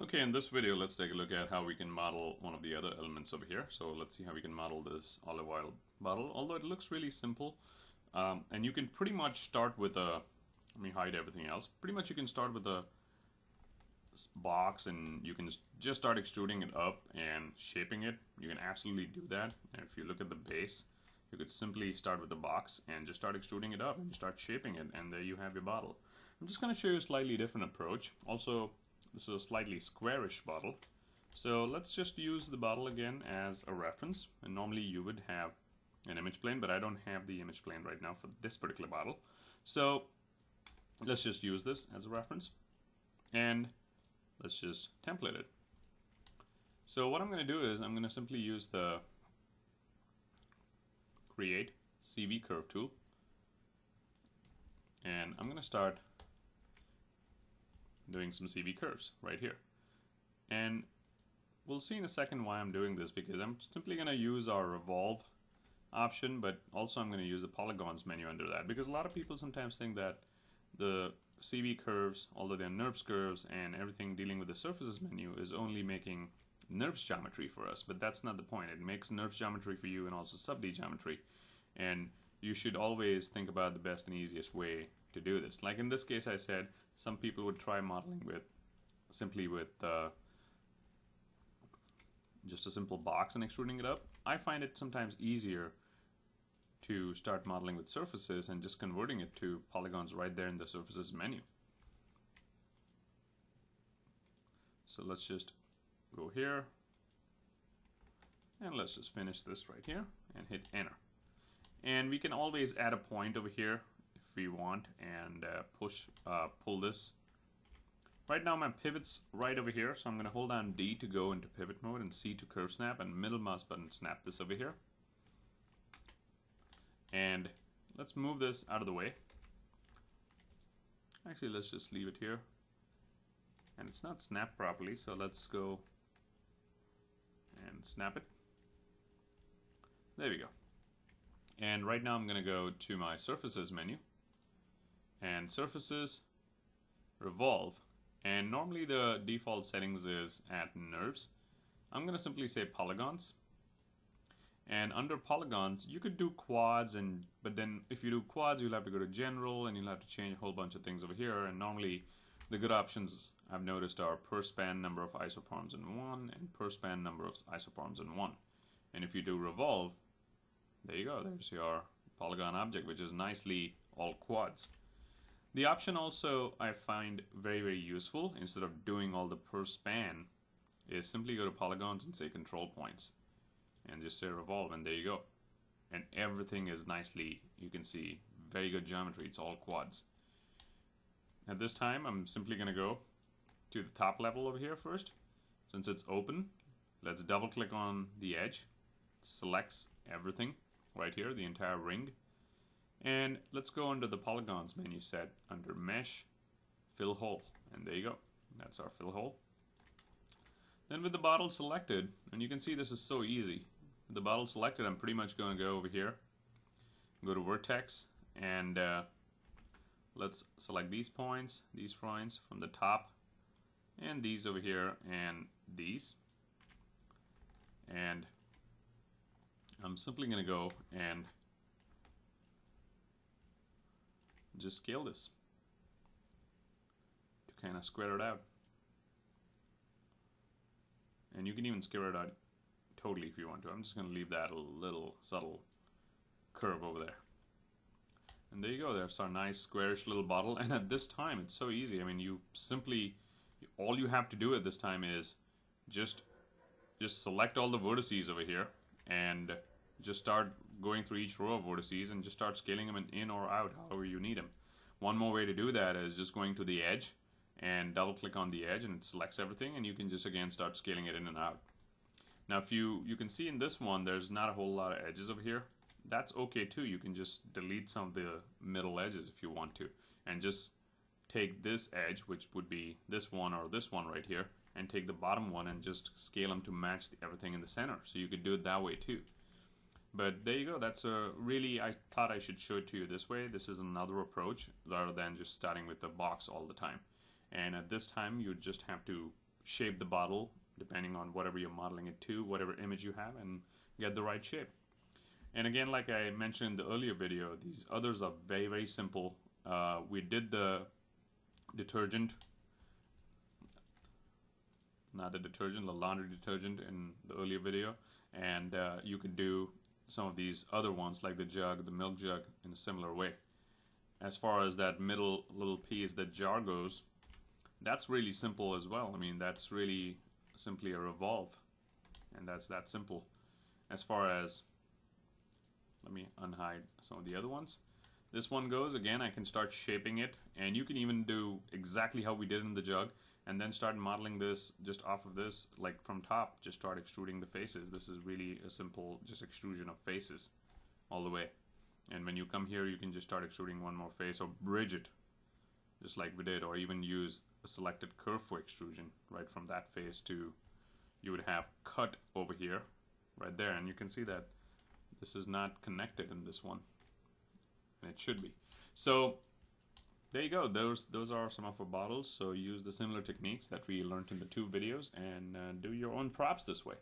Okay, in this video, let's take a look at how we can model one of the other elements over here. So let's see how we can model this olive oil bottle, although it looks really simple. And you can pretty much start with a, let me hide everything else. Pretty much you can start with a box and you can just start extruding it up and shaping it. You can absolutely do that. And if you look at the base, you could simply start with the box and just start extruding it up and start shaping it, and there you have your bottle. I'm just going to show you a slightly different approach. Also, this is a slightly squarish bottle. So let's just use the bottle again as a reference. And normally you would have an image plane, but I don't have the image plane right now for this particular bottle. So let's just use this as a reference. And let's just template it. So what I'm going to do is I'm going to simply use the Create CV Curve tool. And I'm going to start doing some CV curves right here. And we'll see in a second why I'm doing this, because I'm simply going to use our revolve option, but also I'm going to use the polygons menu under that, because a lot of people sometimes think that the CV curves, although they're NURBS curves and everything dealing with the surfaces menu, is only making NURBS geometry for us, but that's not the point. It makes NURBS geometry for you and also sub-D geometry, and you should always think about the best and easiest way to do this. Like in this case, I said some people would try modeling with simply with just a simple box and extruding it up. I find it sometimes easier to start modeling with surfaces and just converting it to polygons right there in the surfaces menu. So let's just go here and let's just finish this right here and hit enter. And we can always add a point over here if we want and pull this. Right now my pivot's right over here, so I'm going to hold down D to go into pivot mode and C to curve snap, and middle mouse button snap this over here. And let's move this out of the way. Actually, let's just leave it here. And it's not snapped properly, so let's go and snap it. There we go. And right now I'm going to go to my surfaces menu and surfaces, revolve, and normally the default settings is at NURBS. I'm going to simply say polygons, and under polygons you could do quads, but then if you do quads you'll have to go to general and you'll have to change a whole bunch of things over here. And normally the good options I've noticed are per span number of isoforms in 1 and per span number of isoforms in 1. And if you do revolve, there you go, there's your polygon object, which is nicely all quads. The option also I find very, very useful, instead of doing all the per span, is simply go to polygons and say control points and just say revolve, and there you go. And everything is nicely, you can see, very good geometry, it's all quads. At this time I'm simply going to go to the top level over here first. Since it's open, let's double click on the edge, selects everything right here, the entire ring, and let's go under the polygons menu set under mesh, fill hole, and there you go, that's our fill hole. Then with the bottle selected, and you can see this is so easy, with the bottle selected I'm pretty much going to go over here, go to vertex, and let's select these points from the top, and these over here, and these, and I'm simply going to go and just scale this to kind of square it out. And you can even square it out totally if you want to. I'm just going to leave that a little subtle curve over there. And there you go, there's our nice squarish little bottle. And at this time it's so easy. I mean, you simply, all you have to do at this time is just select all the vertices over here and just start going through each row of vertices and just start scaling them in or out however you need them. One more way to do that is just going to the edge and double click on the edge, and it selects everything, and you can just again start scaling it in and out. Now if you can see in this one there's not a whole lot of edges over here. That's okay too. You can just delete some of the middle edges if you want to, and just take this edge, which would be this one or this one right here, and take the bottom one and just scale them to match everything in the center. So you could do it that way too. But there you go, that's really, I thought I should show it to you this way. This is another approach rather than just starting with the box all the time. And at this time you just have to shape the bottle depending on whatever you're modeling it to, whatever image you have, and get the right shape. And again, like I mentioned in the earlier video, these others are very, very simple. We did the detergent, not the detergent, the laundry detergent in the earlier video, and you could do some of these other ones like the jug, the milk jug, in a similar way. As far as that middle little piece, that jar goes, that's really simple as well. I mean, that's really simply a revolve, and that's that simple. As far as, let me unhide some of the other ones. This one goes, again, I can start shaping it, and you can even do exactly how we did in the jug, and then start modeling this just off of this, like from top, just start extruding the faces. This is really a simple just extrusion of faces all the way. And when you come here, you can just start extruding one more face or bridge it, just like we did, or even use a selected curve for extrusion, right from that face to, you would have cut over here, right there, and you can see that this is not connected in this one, and it should be. So there you go. Those are some of our bottles. So use the similar techniques that we learned in the two videos and do your own props this way.